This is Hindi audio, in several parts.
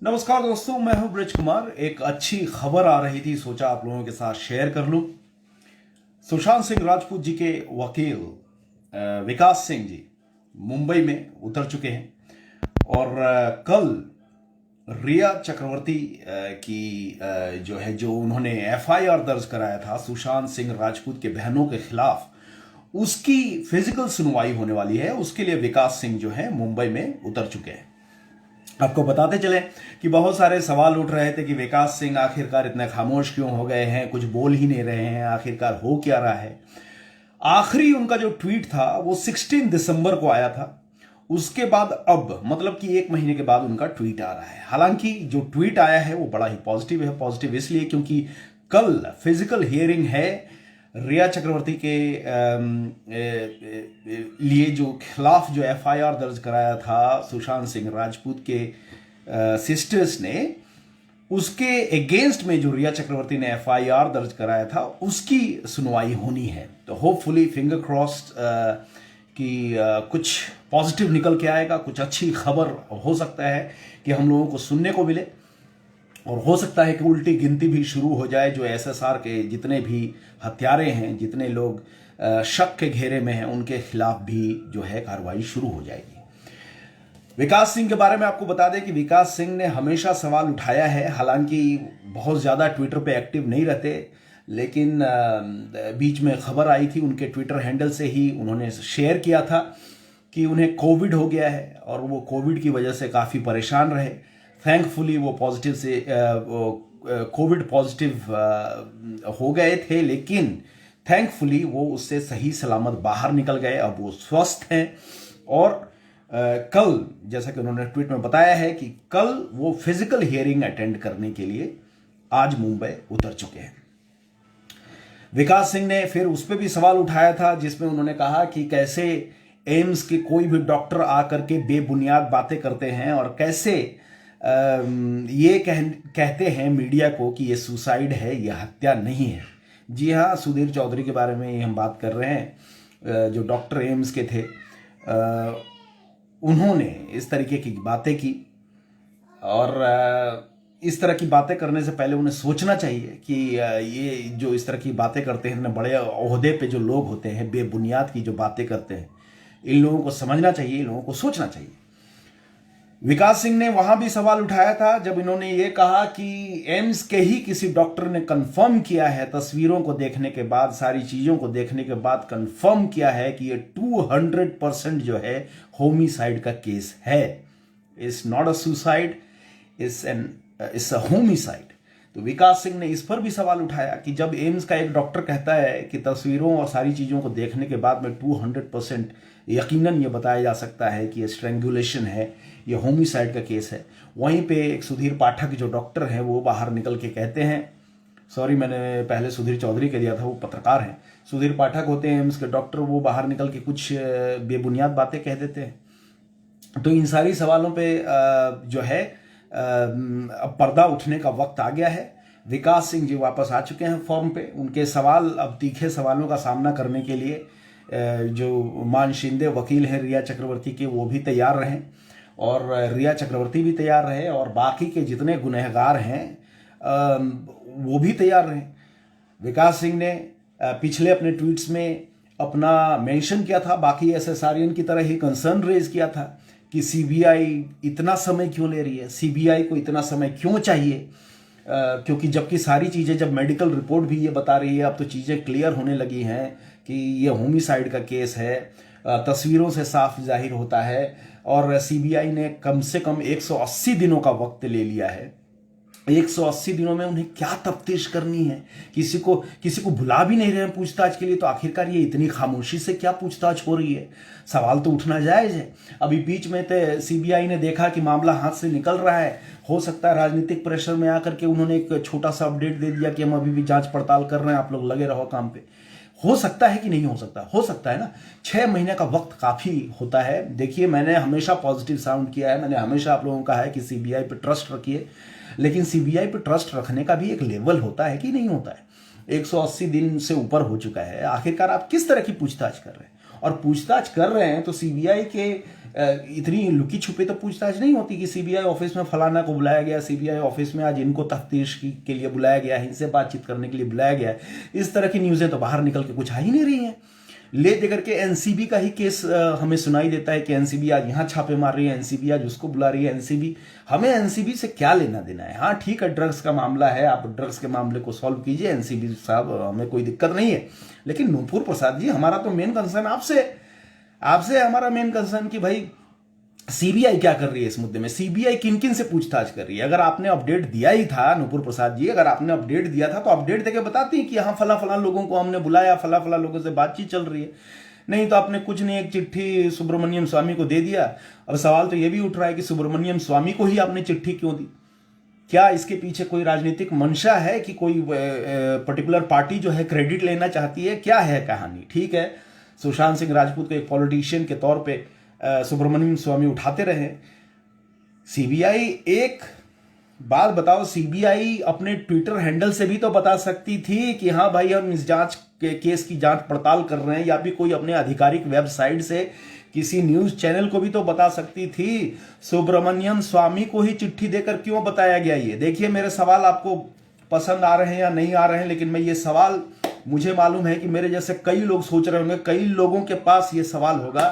नमस्कार दोस्तों, मैं हूं ब्रिज कुमार। एक अच्छी खबर आ रही थी, सोचा आप लोगों के साथ शेयर कर लूं। सुशांत सिंह राजपूत जी के वकील विकास सिंह जी मुंबई में उतर चुके हैं और कल रिया चक्रवर्ती जो उन्होंने एफआईआर दर्ज कराया था सुशांत सिंह राजपूत के बहनों के खिलाफ, उसकी फिजिकल सुनवाई होने वाली है। उसके लिए विकास सिंह जो है मुंबई में उतर चुके हैं। आपको बताते चले कि बहुत सारे सवाल उठ रहे थे कि विकास सिंह आखिरकार इतने खामोश क्यों हो गए हैं, कुछ बोल ही नहीं रहे हैं, आखिरकार हो क्या रहा है। आखिरी उनका जो ट्वीट था वो 16 दिसंबर को आया था। उसके बाद अब मतलब कि एक महीने के बाद उनका ट्वीट आ रहा है। हालांकि जो ट्वीट आया है वो बड़ा ही पॉजिटिव है। पॉजिटिव इसलिए क्योंकि कल फिजिकल हियरिंग है रिया चक्रवर्ती के लिए जो खिलाफ जो एफआईआर दर्ज कराया था सुशांत सिंह राजपूत के सिस्टर्स ने, उसके अगेंस्ट में जो रिया चक्रवर्ती ने एफआईआर दर्ज कराया था उसकी सुनवाई होनी है। तो होपफुली फिंगर क्रॉस्ड कि कुछ पॉजिटिव निकल के आएगा, कुछ अच्छी खबर हो सकता है कि हम लोगों को सुनने को मिले। और हो सकता है कि उल्टी गिनती भी शुरू हो जाए, जो एसएसआर के जितने भी हत्यारे हैं, जितने लोग शक के घेरे में हैं, उनके खिलाफ भी जो है कार्रवाई शुरू हो जाएगी। विकास सिंह के बारे में आपको बता दें कि विकास सिंह ने हमेशा सवाल उठाया है। हालांकि बहुत ज़्यादा ट्विटर पे एक्टिव नहीं रहते, लेकिन बीच में खबर आई थी, उनके ट्विटर हैंडल से ही उन्होंने शेयर किया था कि उन्हें कोविड हो गया है और वो कोविड की वजह से काफ़ी परेशान रहे। थैंकफुली वो पॉजिटिव से कोविड पॉजिटिव हो गए थे, लेकिन थैंकफुली वो उससे सही सलामत बाहर निकल गए। अब वो स्वस्थ हैं और कल, जैसा कि उन्होंने ट्वीट में बताया है कि कल वो फिजिकल हियरिंग अटेंड करने के लिए आज मुंबई उतर चुके हैं। विकास सिंह ने फिर उस पर भी सवाल उठाया था, जिसमें उन्होंने कहा कि कैसे एम्स के कोई भी डॉक्टर आकर के बेबुनियाद बातें करते हैं और कैसे ये कहते हैं मीडिया को कि ये सुसाइड है, ये हत्या नहीं है। जी हाँ, सुधीर चौधरी के बारे में हम बात कर रहे हैं, जो डॉक्टर एम्स के थे। उन्होंने इस तरीके की बातें की और इस तरह की बातें करने से पहले उन्हें सोचना चाहिए कि ये जो इस तरह की बातें करते हैं, इतने बड़े ओहदे पे जो लोग होते हैं, बेबुनियाद की जो बातें करते हैं, इन लोगों को समझना चाहिए, इन लोगों को सोचना चाहिए। विकास सिंह ने वहां भी सवाल उठाया था जब इन्होंने ये कहा कि एम्स के ही किसी डॉक्टर ने कंफर्म किया है, तस्वीरों को देखने के बाद, सारी चीजों को देखने के बाद कंफर्म किया है कि ये 200% जो है होमिसाइड का केस है। It's not a suicide, it's a homicide. तो विकास सिंह ने इस पर भी सवाल उठाया कि जब एम्स का एक डॉक्टर कहता है कि तस्वीरों और सारी चीज़ों को देखने के बाद में 200% यकीनन ये बताया जा सकता है कि ये स्ट्रेंगुलेशन है, ये होमिसाइड का केस है, वहीं पे एक सुधीर पाठक जो डॉक्टर हैं वो बाहर निकल के कहते हैं, सॉरी मैंने पहले सुधीर चौधरी कह दिया था, वो पत्रकार हैं, सुधीर पाठक होते हैं एम्स के डॉक्टर, वो बाहर निकल के कुछ बेबुनियाद बातें कह देते हैं। तो इन सारी सवालों पे जो है अब पर्दा उठने का वक्त आ गया है। विकास सिंह जी वापस आ चुके हैं फॉर्म पे। उनके सवाल, अब तीखे सवालों का सामना करने के लिए जो मान शिंदे वकील हैं रिया चक्रवर्ती के, वो भी तैयार रहें और रिया चक्रवर्ती भी तैयार रहे और बाकी के जितने गुनहगार हैं वो भी तैयार रहें। विकास सिंह ने पिछले अपने ट्वीट्स में अपना मेंशन किया था, बाकी एसएसआरियन की तरह ही कंसर्न रेज किया था कि सीबीआई इतना समय क्यों ले रही है, सीबीआई को इतना समय क्यों चाहिए, क्योंकि जबकि सारी चीज़ें, जब मेडिकल रिपोर्ट भी ये बता रही है, अब तो चीज़ें क्लियर होने लगी हैं कि ये होमिसाइड का केस है, तस्वीरों से साफ जाहिर होता है। और सीबीआई ने कम से कम 180 दिनों का वक्त ले लिया है। 180 दिनों में उन्हें क्या तफ्तीश करनी है, किसी को बुला भी नहीं रहे हैं पूछताछ के लिए, तो आखिरकार ये इतनी खामोशी से क्या पूछताछ हो रही है? सवाल तो उठना जायज है। अभी बीच में तो सीबीआई ने देखा कि मामला हाथ से निकल रहा है, हो सकता है राजनीतिक प्रेशर में आकर के उन्होंने एक छोटा सा अपडेट दे दिया कि हम अभी भी जांच पड़ताल कर रहे हैं, आप लोग लगे रहो काम पे। हो सकता है कि नहीं हो सकता है ना। 6 महीने का वक्त काफी होता है। देखिए, मैंने हमेशा पॉजिटिव साउंड किया है, मैंने हमेशा आप लोगों को कहा है कि सीबीआई पे ट्रस्ट रखिए, लेकिन सीबीआई पे ट्रस्ट रखने का भी एक लेवल होता है कि नहीं होता है। 180 दिन से ऊपर हो चुका है, आखिरकार आप किस तरह की पूछताछ कर रहे हैं? और पूछताछ कर रहे हैं तो सीबीआई के इतनी लुकी छुपी तो पूछताछ नहीं होती कि सीबीआई ऑफिस में फलाना को बुलाया गया, सीबीआई ऑफिस में आज इनको तफ्तीश के लिए बुलाया गया है, इनसे बातचीत करने के लिए बुलाया गया है। इस तरह की न्यूज़ें तो बाहर निकल के कुछ आ ही नहीं रही हैं। ले दे करके एनसीबी का ही केस हमें सुनाई देता है कि एनसीबी आज यहाँ छापे मार रही है, एनसीबी आज उसको बुला रही है। एनसीबी, हमें एनसीबी से क्या लेना देना है? हाँ ठीक है, ड्रग्स का मामला है, आप ड्रग्स के मामले को सॉल्व कीजिए एनसीबी साहब, हमें कोई दिक्कत नहीं है। लेकिन नूपुर प्रसाद जी, हमारा तो मेन कंसर्न आपसे हमारा मेन कंसर्न कि भाई सीबीआई क्या कर रही है इस मुद्दे में, सीबीआई किन किन से पूछताछ कर रही है। अगर आपने अपडेट दिया ही था नूपुर प्रसाद जी, अगर आपने अपडेट दिया था तो अपडेट देके बताती कि हाँ फला फला लोगों को हमने बुलाया, फला फला लोगों से बातचीत चल रही है। नहीं तो आपने कुछ नहीं, एक चिट्ठी सुब्रमण्यम स्वामी को दे दिया। अब सवाल तो यह भी उठ रहा है कि सुब्रमण्यम स्वामी को ही आपने चिट्ठी क्यों दी? क्या इसके पीछे कोई राजनीतिक मंशा है कि कोई पर्टिकुलर पार्टी जो है क्रेडिट लेना चाहती है? क्या है कहानी? ठीक है, सुशांत सिंह राजपूत को एक पॉलिटिशियन के तौर पे सुब्रमण्यम स्वामी उठाते रहे। सीबीआई, एक बात बताओ, सीबीआई अपने ट्विटर हैंडल से भी तो बता सकती थी कि हाँ भाई हम इस जांच के केस की जांच पड़ताल कर रहे हैं, या भी कोई अपने आधिकारिक वेबसाइट से किसी न्यूज चैनल को भी तो बता सकती थी। सुब्रमण्यम स्वामी को ही चिट्ठी देकर क्यों बताया गया? ये देखिए, मेरे सवाल आपको पसंद आ रहे हैं या नहीं आ रहे हैं, लेकिन मैं ये सवाल, मुझे मालूम है कि मेरे जैसे कई लोग सोच रहे होंगे, कई लोगों के पास ये सवाल होगा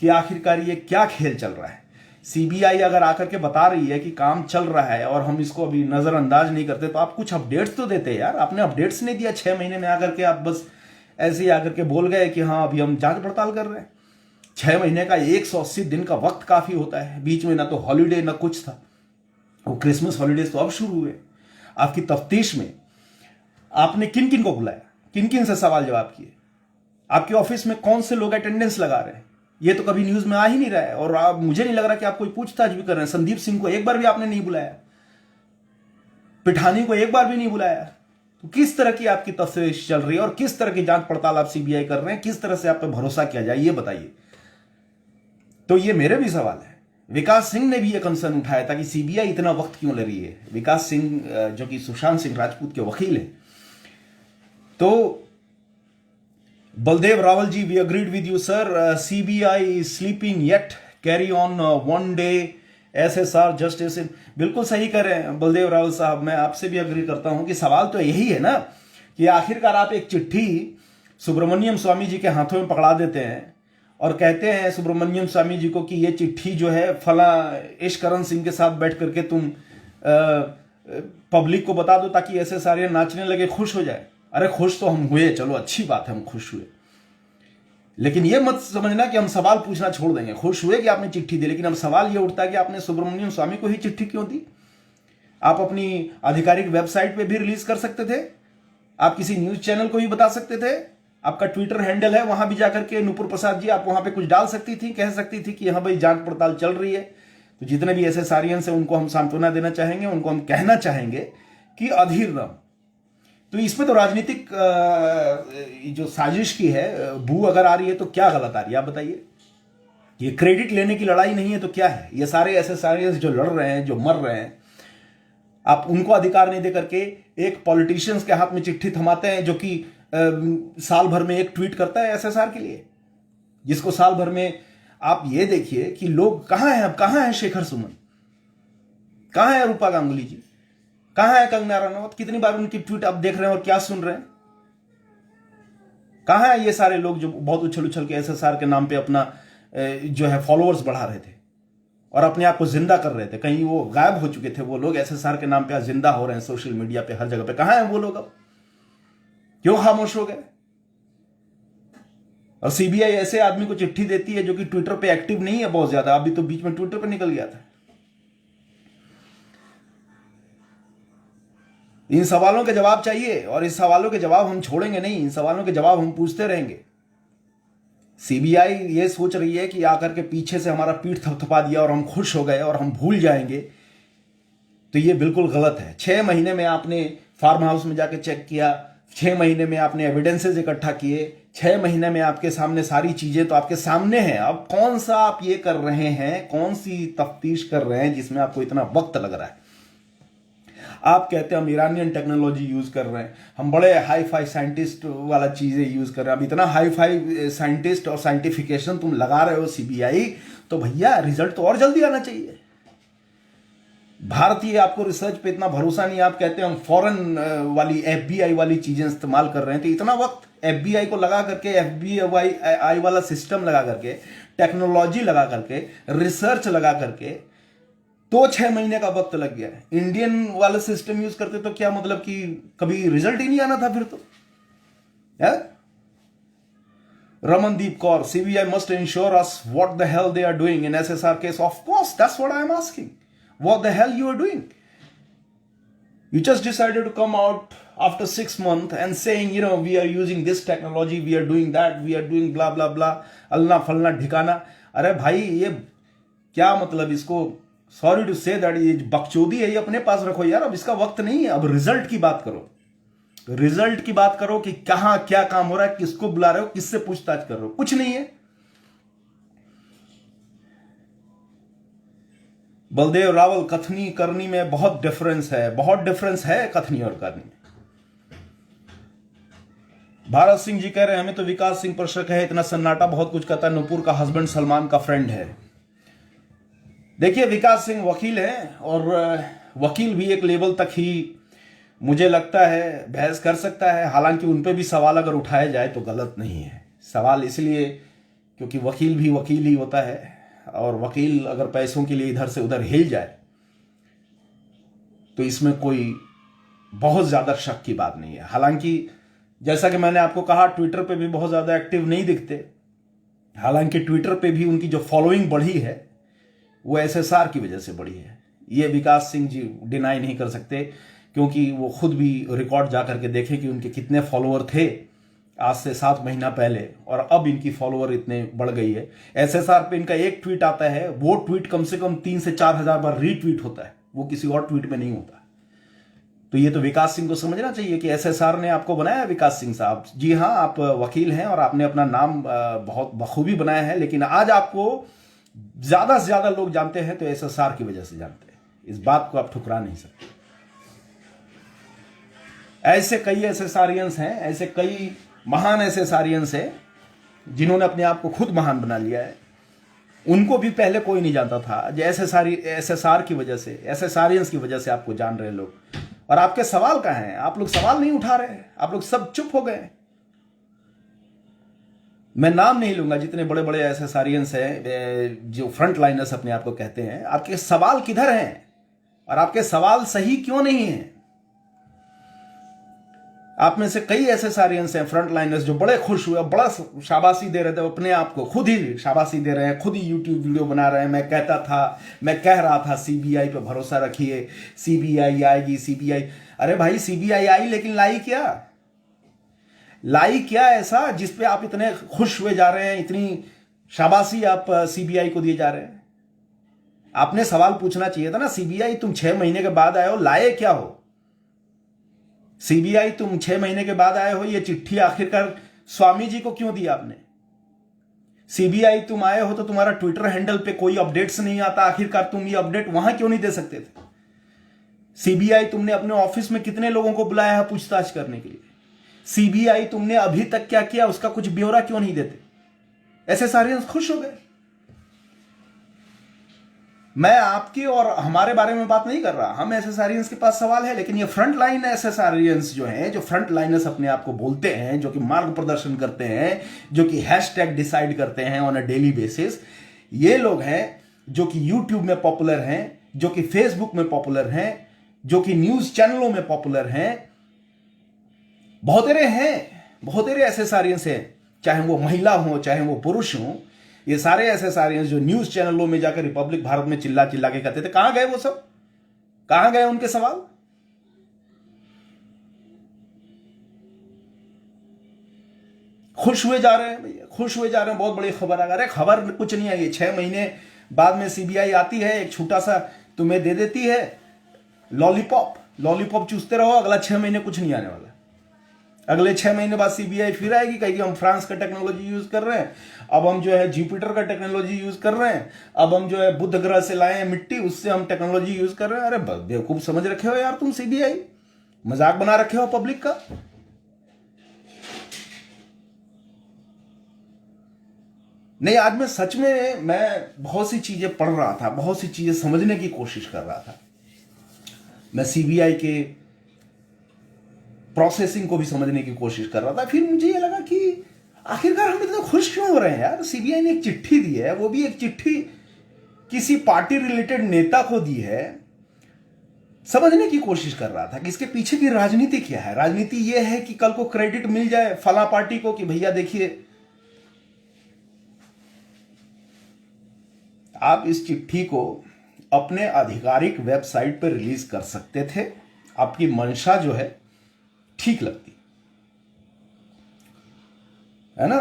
कि आखिरकार ये क्या खेल चल रहा है। सीबीआई अगर आकर के बता रही है कि काम चल रहा है और हम इसको अभी नजरअंदाज नहीं करते, तो आप कुछ अपडेट्स तो देते यार। आपने अपडेट्स नहीं दिया 6 महीने में आकर के, आप बस ऐसे ही आकर के बोल गए कि हाँ अभी हम जांच पड़ताल कर रहे हैं। 6 महीने का 180 दिन का वक्त काफी होता है। बीच में ना तो हॉलीडे ना कुछ था, वो क्रिसमस हॉलीडेज तो अब शुरू हुए। आपकी तफ्तीश में आपने किन किन को बुलाया, किन किन से सवाल जवाब किए, आपके ऑफिस में कौन से लोग अटेंडेंस लगा रहे हैं, ये तो कभी न्यूज में आ ही नहीं रहा है। और आप, मुझे नहीं लग रहा कि आप कोई पूछताछ भी कर रहे हैं। संदीप सिंह को एक बार भी आपने नहीं बुलाया, पिठानी को एक बार भी नहीं बुलाया। तो किस तरह की आपकी तफ्तीश चल रही है और किस तरह की जांच पड़ताल आप सीबीआई कर रहे हैं? किस तरह से आप पे भरोसा किया जाए, ये बताइए। तो ये मेरे भी सवाल है। विकास सिंह ने भी ये कंसर्न उठाया था कि सीबीआई इतना वक्त क्यों ले रही है। विकास सिंह जो कि सुशांत सिंह राजपूत के वकील हैं। तो Baldev Rawal ji, we agreed with you sir, CBI sleeping yet, carry on one day SSR justice. बिल्कुल सही कर रहे हैं बलदेव रावल साहब, मैं आपसे भी अग्री करता हूं कि सवाल तो यही है ना कि आखिरकार आप एक चिट्ठी सुब्रमण्यम स्वामी जी के हाथों में पकड़ा देते हैं और कहते हैं सुब्रमण्यम स्वामी जी को कि ये चिट्ठी जो है फला ईशकरण सिंह के साथ बैठ करके तुम पब्लिक को बता दो ताकि एसएसआर नाचने लगे, खुश हो जाए। अरे खुश तो हम हुए, चलो अच्छी बात है, हम खुश हुए, लेकिन ये मत समझना कि हम सवाल पूछना छोड़ देंगे। खुश हुए कि आपने चिट्ठी दी, लेकिन अब सवाल ये उठता है कि आपने सुब्रमण्यम स्वामी को ही चिट्ठी क्यों दी? आप अपनी आधिकारिक वेबसाइट पे भी रिलीज कर सकते थे, आप किसी न्यूज चैनल को भी बता सकते थे, आपका ट्विटर हैंडल है, वहां भी जाकर के नूपुर प्रसाद जी आप वहां पे कुछ डाल सकती थी, कह सकती थी कि हाँ भाई जांच पड़ताल चल रही है। तो जितने भी एसएसआरियंस हैं उनको हम सांत्वना देना चाहेंगे, उनको हम कहना चाहेंगे कि अधीर न। तो इसमें तो राजनीतिक जो साजिश की है बू अगर आ रही है तो क्या गलत आ रही है आप बताइए? ये क्रेडिट लेने की लड़ाई नहीं है तो क्या है? ये सारे एसएसआरियंस जो लड़ रहे हैं, जो मर रहे हैं, आप उनको अधिकार नहीं दे करके एक पॉलिटिशियंस के हाथ में चिट्ठी थमाते हैं जो कि साल भर में एक ट्वीट करता है एसएसआर के लिए, जिसको साल भर में आप ये देखिए कि लोग कहां हैं। अब कहां है शेखर सुमन, कहां है रूपा गांगुली जी, कहां है कंगना रनौत? कितनी बार उनकी ट्वीट आप देख रहे हैं और क्या सुन रहे हैं? कहां है ये सारे लोग जो बहुत उछल उछल के एसएसआर के नाम पे अपना जो है फॉलोअर्स बढ़ा रहे थे और अपने आप को जिंदा कर रहे थे? कहीं वो गायब हो चुके थे वो लोग, एसएसआर के नाम पे आज जिंदा हो रहे हैं सोशल मीडिया पे, हर जगह पे। कहां है वो लोग? अब क्यों खामोश हो गए? और सीबीआई ऐसे आदमी को चिट्ठी देती है जो कि ट्विटर पे एक्टिव नहीं है बहुत ज्यादा, अभी तो बीच में ट्विटर पे निकल गया था। इन सवालों के जवाब चाहिए और इस सवालों के जवाब हम छोड़ेंगे नहीं, इन सवालों के जवाब हम पूछते रहेंगे। सीबीआई ये सोच रही है कि आकर के पीछे से हमारा पीठ थपथपा दिया और हम खुश हो गए और हम भूल जाएंगे, तो ये बिल्कुल गलत है। 6 महीने में आपने फार्म हाउस में जाके चेक किया, 6 महीने में आपने एविडेंसेस इकट्ठा किए, 6 महीने में आपके सामने सारी चीजें तो आपके सामने हैं। अब कौन सा आप ये कर रहे हैं, कौन सी तफ्तीश कर रहे हैं जिसमें आपको इतना वक्त लग रहा है? आप कहते हैं हम ईरानियन टेक्नोलॉजी यूज कर रहे हैं, हम बड़े हाई फाई साइंटिस्ट वाला चीजें यूज कर रहे हैं। अब इतना हाई फाई साइंटिस्ट और साइंटिफिकेशन तुम लगा रहे हो सीबीआई, तो भैया रिजल्ट तो और जल्दी आना चाहिए। भारतीय आपको रिसर्च पे इतना भरोसा नहीं, आप कहते हैं हम फॉरेन वाली एफबीआई वाली चीजें इस्तेमाल कर रहे हैं। तो इतना वक्त एफबीआई को लगा करके, एफबीआई वाला सिस्टम लगा करके, टेक्नोलॉजी लगा करके, रिसर्च लगा करके, तो 6 महीने का वक्त लग गया है। इंडियन वाला सिस्टम यूज करते तो क्या मतलब कि कभी रिजल्ट ही नहीं आना था फिर तो। Ramandeep Kaur, CBI must ensure us what the hell they are doing in SSR case. Of course, that's what I am asking. What the hell you are doing? You just decided to come out after 6 months and saying, we are using this technology, we are doing that, we are doing blah blah blah, अल्लाह फलना ठिकाना। अरे भाई ये क्या मतलब, इसको सॉरी टू से दैट, ये बकचोदी है, ये अपने पास रखो यार। अब इसका वक्त नहीं है, अब रिजल्ट की बात करो, रिजल्ट की बात करो कि कहां क्या काम हो रहा है, किसको बुला रहे हो, किससे पूछताछ कर रहे हो। कुछ नहीं है। बलदेव रावल, कथनी करनी में बहुत डिफरेंस है, बहुत डिफरेंस है कथनी और करनी में। भारत सिंह जी कह रहे हैं हमें तो विकास सिंह पर शक है, इतना सन्नाटा, बहुत कुछ कहता है, नुपुर का हस्बैंड सलमान का फ्रेंड है। देखिए विकास सिंह वकील है, और वकील भी एक लेवल तक ही मुझे लगता है बहस कर सकता है। हालांकि उन पे भी सवाल अगर उठाया जाए तो गलत नहीं है। सवाल इसलिए क्योंकि वकील भी वकील ही होता है, और वकील अगर पैसों के लिए इधर से उधर हिल जाए तो इसमें कोई बहुत ज्यादा शक की बात नहीं है। हालांकि जैसा कि मैंने आपको कहा, ट्विटर पे भी बहुत ज्यादा एक्टिव नहीं दिखते। हालांकि ट्विटर पे भी उनकी जो फॉलोइंग बढ़ी है वो एसएसआर की वजह से बढ़ी है, ये विकास सिंह जी डिनाई नहीं कर सकते, क्योंकि वो खुद भी रिकॉर्ड जा करके देखें कि उनके कितने फॉलोअर थे आज से 7 महीना पहले, और अब इनकी फॉलोअर इतने बढ़ गई है। एसएसआर पे इनका एक ट्वीट आता है, वो ट्वीट कम से कम 3 से 4 हजार बार रीट्वीट होता है, वो किसी और ट्वीट में नहीं होता। तो ये तो विकास सिंह को समझना चाहिए कि एसएसआर ने आपको बनाया। विकास सिंह साहब जी हाँ, आप वकील हैं और आपने अपना नाम बहुत बखूबी बनाया है, लेकिन आज आपको ज्यादा से ज्यादा लोग जानते हैं तो एसएसआर की वजह से जानते हैं। इस बात को आप ठुकरा नहीं सकते। ऐसे कई एसएसआरियंस हैं, ऐसे कई महान एसएसआरियंस हैं जिन्होंने अपने आप को खुद महान बना लिया है। उनको भी पहले कोई नहीं जानता था, जो एसएसआर की वजह से, एसएसआरियंस की वजह से आपको जान रहे लोग। और आपके सवाल कहां हैं? आप लोग सवाल नहीं उठा रहे, आप लोग सब चुप हो गए। मैं नाम नहीं लूंगा, जितने बड़े बड़े एसएसआरियंस हैं जो फ्रंट लाइनर्स अपने आप को कहते हैं, आपके सवाल किधर हैं और आपके सवाल सही क्यों नहीं हैं? आप में से कई एसएसआरियंस हैं फ्रंट लाइनर्स जो बड़े खुश हुए, बड़ा शाबाशी दे रहे थे, अपने आप को खुद ही शाबाशी दे रहे हैं, खुद ही यूट्यूब वीडियो बना रहे हैं। मैं कह रहा था सीबीआई पे भरोसा रखिए, सीबीआई आएगी, सीबीआई। अरे भाई सीबीआई आई, लेकिन लाई क्या ऐसा जिस पे आप इतने खुश हुए जा रहे हैं, इतनी शाबाशी आप सीबीआई को दिए जा रहे हैं? आपने सवाल पूछना चाहिए था ना, सीबीआई तुम 6 महीने के बाद आए हो, लाए क्या हो? सीबीआई तुम 6 महीने के बाद आए हो, ये चिट्ठी आखिरकार स्वामी जी को क्यों दी आपने? सीबीआई तुम आए हो तो तुम्हारा ट्विटर हैंडल पे कोई अपडेट्स नहीं आता, आखिरकार तुम ये अपडेट वहां क्यों नहीं दे सकते थे? सीबीआई तुमने अपने ऑफिस में कितने लोगों को बुलाया है पूछताछ करने के लिए? सीबीआई तुमने अभी तक क्या किया उसका कुछ ब्यौरा क्यों नहीं देते? एसएसआरियंस खुश हो गए। मैं आपके और हमारे बारे में बात नहीं कर रहा, हम एसएसआरियंस के पास सवाल है, लेकिन ये फ्रंट लाइन एसएसआरियंस जो हैं, जो फ्रंट लाइनर्स अपने आप को बोलते हैं, जो कि मार्ग प्रदर्शन करते हैं, जो कि हैशटैग डिसाइड करते हैं ऑन अ डेली बेसिस, ये लोग हैं जो कि यूट्यूब में पॉपुलर हैं, जो कि फेसबुक में पॉपुलर हैं, जो कि न्यूज चैनलों में पॉपुलर हैं। बहुत सारे एसएसआरियंस हैं, चाहे वो महिला हो चाहे वो पुरुष हो। ये सारे एसएसआरियंस जो न्यूज चैनलों में जाकर रिपब्लिक भारत में चिल्ला चिल्ला के कहते थे, कहां गए वो सब? कहां गए उनके सवाल? खुश हुए जा रहे हैं भैया, खुश हुए जा रहे हैं। बहुत बड़ी खबर आ गई। अरे खबर कुछ नहीं आई, 6 महीने बाद में सीबीआई आती है, एक छोटा सा तुम्हें दे देती है लॉलीपॉप चूसते रहो, अगला 6 महीने कुछ नहीं आने वाला। अगले 6 महीने बाद सीबीआई फिर आएगी, कहेगी हम फ्रांस का टेक्नोलॉजी यूज कर रहे हैं, अब हम जो है जुपिटर का टेक्नोलॉजी यूज कर रहे हैं, अब हम जो है बुध ग्रह से लाए हैं मिट्टी, उससे हम टेक्नोलॉजी यूज कर रहे हैं। अरे बेवकूफ समझ रखे हो यार तुम सीबीआई, मजाक बना रखे हो पब्लिक का। नहीं, आज मैं सच में मैं बहुत सी चीजें पढ़ रहा था, बहुत सी चीजें समझने की कोशिश कर रहा था। मैं सीबीआई के प्रोसेसिंग को भी समझने की कोशिश कर रहा था। फिर मुझे ये लगा कि आखिरकार हम इतने खुश क्यों हो रहे हैं यार। सीबीआई ने एक चिट्ठी दी है, वो भी एक चिट्ठी किसी पार्टी रिलेटेड नेता को दी है। समझने की कोशिश कर रहा था कि इसके पीछे की राजनीति क्या है। राजनीति ये है कि कल को क्रेडिट मिल जाए फला पार्टी को कि भैया देखिए। आप इस चिट्ठी को अपने आधिकारिक वेबसाइट पर रिलीज कर सकते थे, आपकी मंशा जो है ठीक लगती है ना।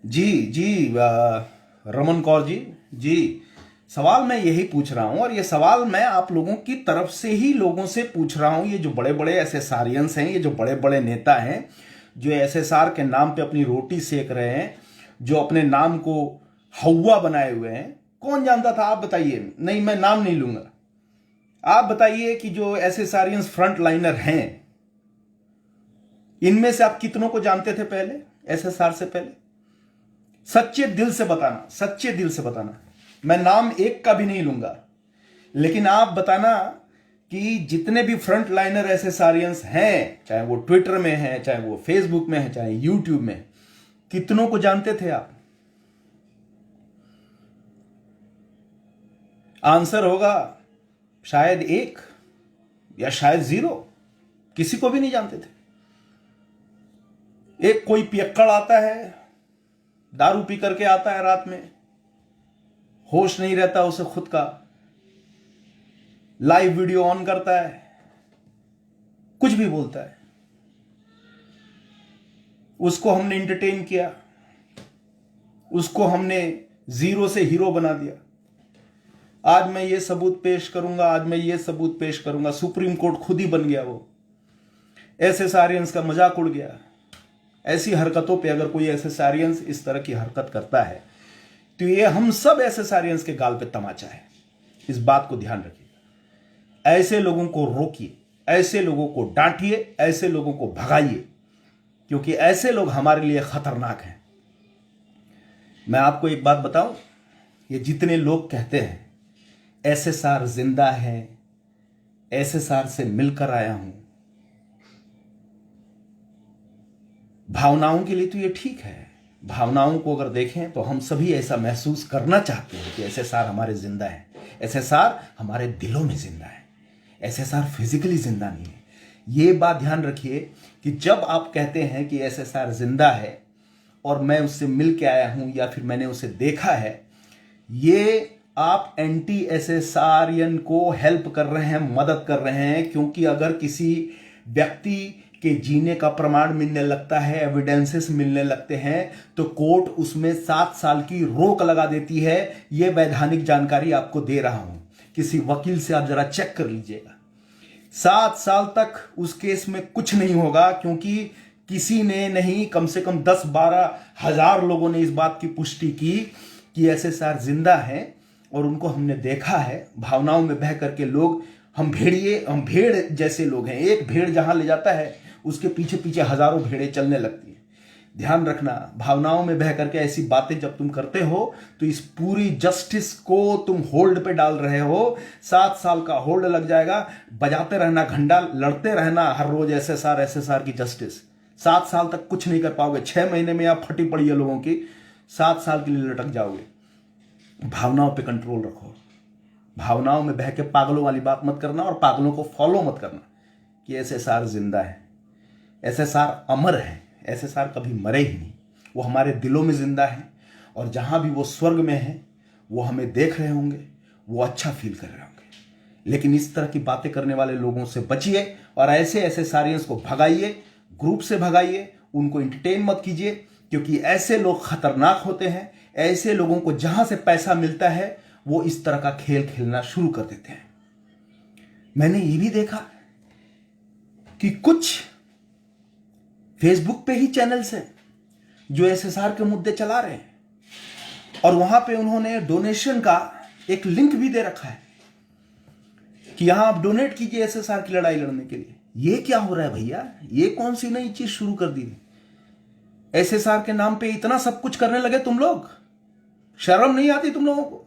जी रमन कौर जी सवाल मैं यही पूछ रहा हूं, और ये सवाल मैं आप लोगों की तरफ से ही लोगों से पूछ रहा हूं। ये जो बड़े बड़े एसएसआरियंस हैं, ये जो बड़े बड़े नेता हैं, जो एसएसआर के नाम पे अपनी रोटी सेक रहे हैं, जो अपने नाम को हवा बनाए हुए हैं, कौन जानता था आप बताइए। नहीं, मैं नाम नहीं लूंगा। आप बताइए कि जो एसएसआरियंस फ्रंट लाइनर हैं, इनमें से आप कितनों को जानते थे पहले, एसएसआर से पहले? सच्चे दिल से बताना, सच्चे दिल से बताना। मैं नाम एक का भी नहीं लूंगा, लेकिन आप बताना कि जितने भी फ्रंट लाइनर एसएसआरियंस हैं, चाहे वो ट्विटर में हैं, चाहे वो फेसबुक में है, चाहे यूट्यूब में, कितनों को जानते थे आप? आंसर होगा शायद 1 या शायद 0। किसी को भी नहीं जानते थे। एक कोई पियक्कड़ आता है, दारू पी करके आता है रात में, होश नहीं रहता उसे खुद का, लाइव वीडियो ऑन करता है, कुछ भी बोलता है, उसको हमने एंटरटेन किया, उसको हमने 0 से हीरो बना दिया। आज मैं ये सबूत पेश करूंगा, आज मैं ये सबूत पेश करूंगा। सुप्रीम कोर्ट खुद ही बन गया वो। एसएसआरियंस का मजाक उड़ गया। ऐसी हरकतों पे अगर कोई एसएसआरियंस इस तरह की हरकत करता है तो ये हम सब एसएसआरियंस के गाल पे तमाचा है। इस बात को ध्यान रखिए। ऐसे लोगों को रोकिए, ऐसे लोगों को डांटिए, ऐसे लोगों को भगाइए, क्योंकि ऐसे लोग हमारे लिए खतरनाक हैं। मैं आपको एक बात बताऊं, ये जितने लोग कहते हैं एसएसआर जिंदा है, एसएसआर से मिलकर आया हूं, भावनाओं के लिए तो ये ठीक है। भावनाओं को अगर देखें तो हम सभी ऐसा महसूस करना चाहते हैं कि एसएसआर हमारे जिंदा है। एसएसआर हमारे दिलों में जिंदा है, एसएसआर फिजिकली जिंदा नहीं है। ये बात ध्यान रखिए कि जब आप कहते हैं कि एसएसआर जिंदा है और मैं उससे मिल के आया हूं या फिर मैंने उसे देखा है, ये आप एंटी एसएसआरियन को हेल्प कर रहे हैं, मदद कर रहे हैं। क्योंकि अगर किसी व्यक्ति के जीने का प्रमाण मिलने लगता है, एविडेंसेस मिलने लगते हैं, तो कोर्ट उसमें 7 साल की रोक लगा देती है। यह वैधानिक जानकारी आपको दे रहा हूं, किसी वकील से आप जरा चेक कर लीजिएगा। 7 साल तक उस केस में कुछ नहीं होगा, क्योंकि किसी ने नहीं, कम से कम 10-12 हजार लोगों ने इस बात की पुष्टि की कि एसएसआर जिंदा है और उनको हमने देखा है। भावनाओं में बह करके लोग, हम भेड़ जैसे लोग हैं। एक भेड़ जहां ले जाता है उसके पीछे पीछे हजारों भेड़ें चलने लगती हैं। ध्यान रखना, भावनाओं में बह करके ऐसी बातें जब तुम करते हो तो इस पूरी जस्टिस को तुम होल्ड पे डाल रहे हो। 7 साल का होल्ड लग जाएगा। बजाते रहना घंटा, लड़ते रहना हर रोज एसएसआर की जस्टिस। 7 साल तक कुछ नहीं कर पाओगे। 6 महीने में आप फटी पड़ी है लोगों की, 7 साल के लिए लटक जाओगे। भावनाओं पे कंट्रोल रखो। भावनाओं में बह के पागलों वाली बात मत करना और पागलों को फॉलो मत करना कि एसएसआर जिंदा है। एसएसआर अमर है, एसएसआर कभी मरे ही नहीं। वो हमारे दिलों में जिंदा है, और जहां भी वो स्वर्ग में है वो हमें देख रहे होंगे, वो अच्छा फील कर रहे होंगे। लेकिन इस तरह की बातें करने वाले लोगों से बचिए और ऐसे एसएसआरियंस को भगाइए, ग्रुप से भगाइए, उनको एंटरटेन मत कीजिए, क्योंकि ऐसे लोग खतरनाक होते हैं। ऐसे लोगों को जहां से पैसा मिलता है वो इस तरह का खेल खेलना शुरू कर देते हैं। मैंने ये भी देखा कि कुछ फेसबुक पे ही चैनल्स हैं जो एसएसआर के मुद्दे चला रहे हैं, और वहां पे उन्होंने डोनेशन का एक लिंक भी दे रखा है कि यहां आप डोनेट कीजिए एसएसआर की लड़ाई लड़ने के लिए। ये क्या हो रहा है भैया? ये कौन सी नई चीज शुरू कर दी? एसएसआर के नाम पे इतना सब कुछ करने लगे तुम लोग? शर्म नहीं आती तुम लोगों को?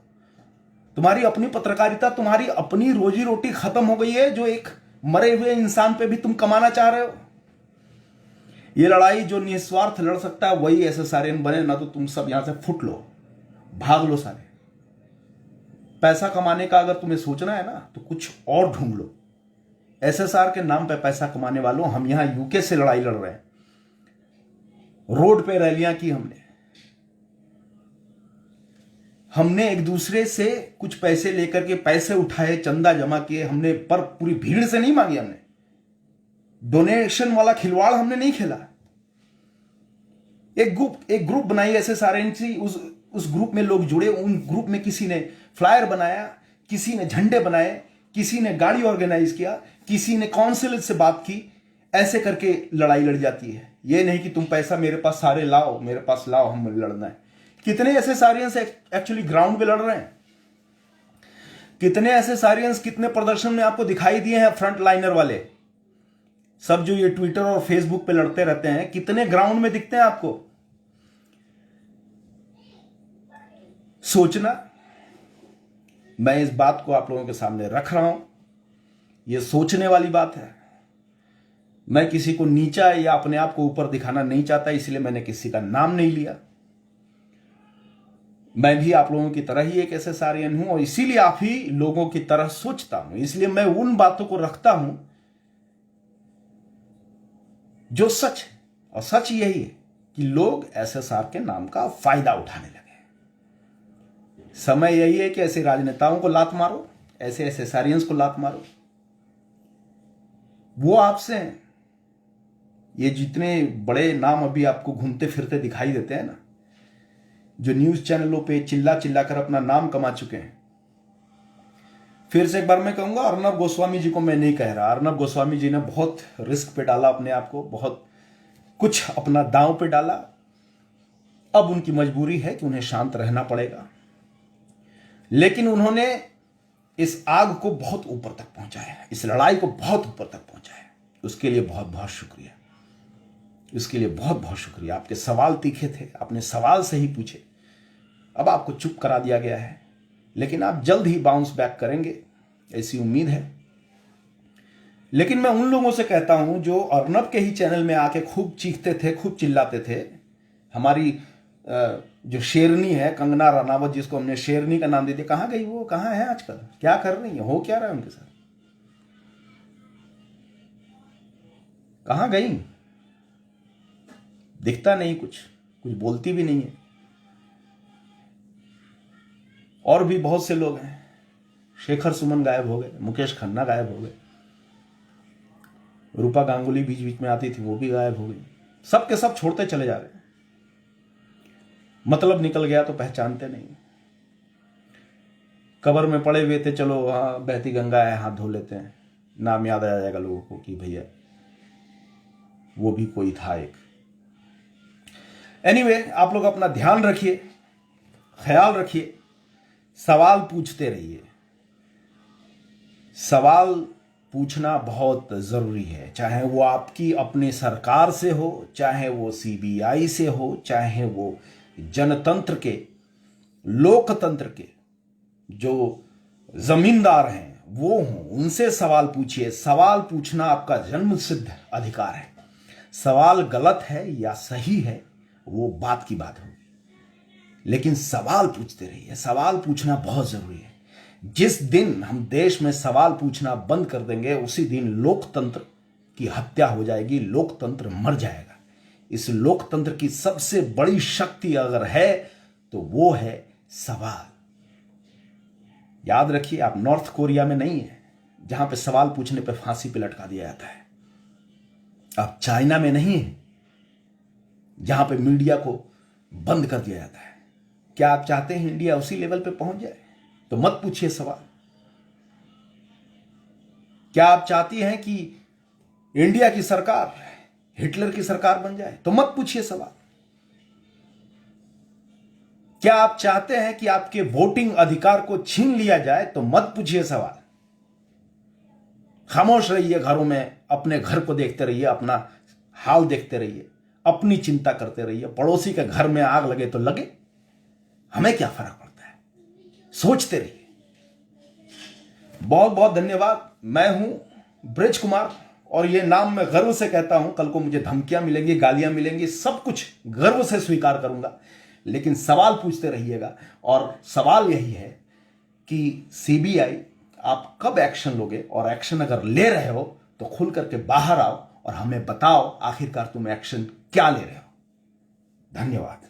तुम्हारी अपनी पत्रकारिता, तुम्हारी अपनी रोजी रोटी खत्म हो गई है, जो एक मरे हुए इंसान पे भी तुम कमाना चाह रहे हो। ये लड़ाई जो निस्वार्थ लड़ सकता है वही एसएसआरियन बने, ना तो तुम सब यहां से फुट लो, भाग लो सारे। पैसा कमाने का अगर तुम्हें सोचना है ना तो कुछ और ढूंढ लो। एसएसआर के नाम पे पैसा कमाने वालों, हम यहां यूके से लड़ाई लड़ रहे हैं, रोड पे रैलियां की हमने एक दूसरे से कुछ पैसे लेकर के पैसे उठाए, चंदा जमा किए हमने, पर पूरी भीड़ से नहीं मांगी हमने। डोनेशन वाला खिलवाड़ हमने नहीं खेला। एक ग्रुप बनाई एसएसआरएन की, उस ग्रुप में लोग जुड़े, उन ग्रुप में किसी ने फ्लायर बनाया, किसी ने झंडे बनाए, किसी ने गाड़ी ऑर्गेनाइज किया, किसी ने काउंसिल से बात की। ऐसे करके लड़ाई लड़ जाती है। ये नहीं कि तुम पैसा मेरे पास सारे लाओ, मेरे पास लाओ, हम लड़ना है। कितने एसएसआरियंस एक्चुअली ग्राउंड पे लड़ रहे हैं? कितने एसएसआरियंस कितने प्रदर्शन में आपको दिखाई दिए हैं? फ्रंट लाइनर वाले सब जो ये ट्विटर और फेसबुक पे लड़ते रहते हैं, कितने ग्राउंड में दिखते हैं आपको? सोचना। मैं इस बात को आप लोगों के सामने रख रहा हूं, यह सोचने वाली बात है। मैं किसी को नीचा या अपने आप को ऊपर दिखाना नहीं चाहता, इसलिए मैंने किसी का नाम नहीं लिया। मैं भी आप लोगों की तरह ही एक एसएसआरियन हूं, और इसीलिए आप ही लोगों की तरह सोचता हूं। इसलिए मैं उन बातों को रखता हूं जो सच है, और सच यही है कि लोग एसएसआर के नाम का फायदा उठाने लगे। समय यही है कि ऐसे राजनेताओं को लात मारो, ऐसे एसएसआरियंस को लात मारो। वो आपसे हैं। ये जितने बड़े नाम अभी आपको घूमते फिरते दिखाई देते हैं ना, जो न्यूज चैनलों पे चिल्ला चिल्ला कर अपना नाम कमा चुके हैं। फिर से एक बार मैं कहूंगा, अर्नब गोस्वामी जी को मैं नहीं कह रहा। अर्नब गोस्वामी जी ने बहुत रिस्क पे डाला अपने आप को, बहुत कुछ अपना दांव पे डाला। अब उनकी मजबूरी है कि उन्हें शांत रहना पड़ेगा, लेकिन उन्होंने इस आग को बहुत ऊपर तक पहुंचाया, इस लड़ाई को बहुत ऊपर तक पहुंचाया। उसके लिए बहुत बहुत शुक्रिया, उसके लिए बहुत बहुत शुक्रिया। आपके सवाल तीखे थे, आपने सवाल सही पूछे। अब आपको चुप करा दिया गया है, लेकिन आप जल्द ही बाउंस बैक करेंगे, ऐसी उम्मीद है। लेकिन मैं उन लोगों से कहता हूं जो अर्नब के ही चैनल में आके खूब चीखते थे, खूब चिल्लाते थे। हमारी जो शेरनी है कंगना रनावत, जिसको हमने शेरनी का नाम दे दिया, कहां गई वो? कहां है आजकल? क्या कर रही है? हो क्या रहा है उनके साथ? कहां गई? दिखता नहीं, कुछ बोलती भी नहीं है। और भी बहुत से लोग हैं। शेखर सुमन गायब हो गए, मुकेश खन्ना गायब हो गए, रूपा गांगुली बीच बीच में आती थी, वो भी गायब हो गई। सब के सब छोड़ते चले जा रहे हैं। मतलब निकल गया तो पहचानते नहीं। कब्र में पड़े हुए थे, चलो हाँ बहती गंगा है, हाथ धो लेते हैं, नाम याद आ जाएगा लोगों को कि भैया वो भी कोई था एक। एनीवे, आप लोग अपना ध्यान रखिए, ख्याल रखिए, सवाल पूछते रहिए। सवाल पूछना बहुत जरूरी है, चाहे वो आपकी अपनी सरकार से हो, चाहे वो सीबीआई से हो, चाहे वो जनतंत्र के, लोकतंत्र के जो जमींदार हैं वो हों, उनसे सवाल पूछिए। सवाल पूछना आपका जन्म सिद्ध अधिकार है। सवाल गलत है या सही है वो बात की बात होगी, लेकिन सवाल पूछते रहिए। सवाल पूछना बहुत जरूरी है। जिस दिन हम देश में सवाल पूछना बंद कर देंगे, उसी दिन लोकतंत्र की हत्या हो जाएगी, लोकतंत्र मर जाएगा। इस लोकतंत्र की सबसे बड़ी शक्ति अगर है तो वो है सवाल। याद रखिए, आप नॉर्थ कोरिया में नहीं है जहां पे सवाल पूछने पे फांसी पे लटका दिया जाता है। आप चाइना में नहीं है जहां पे मीडिया को बंद कर दिया जाता है। क्या आप चाहते हैं इंडिया उसी लेवल पे पहुंच जाए? तो मत पूछिए सवाल। क्या आप चाहती हैं कि इंडिया की सरकार हिटलर की सरकार बन जाए? तो मत पूछिए सवाल। क्या आप चाहते हैं कि आपके वोटिंग अधिकार को छीन लिया जाए? तो मत पूछिए सवाल। खामोश रहिए घरों में, अपने घर को देखते रहिए, अपना हाल देखते रहिए, अपनी चिंता करते रहिए। पड़ोसी के घर में आग लगे तो लगे, हमें क्या फर्क पड़ता है? सोचते रहिए। बहुत बहुत धन्यवाद। मैं हूं ब्रिज कुमार और ये नाम मैं गर्व से कहता हूं। कल को मुझे धमकियां मिलेंगी, गालियां मिलेंगी, सब कुछ गर्व से स्वीकार करूंगा, लेकिन सवाल पूछते रहिएगा। और सवाल यही है कि सीबीआई आप कब एक्शन लोगे, और एक्शन अगर ले रहे हो तो खुल करके बाहर आओ और हमें बताओ आखिरकार तुम एक्शन क्या ले रहे हो। धन्यवाद।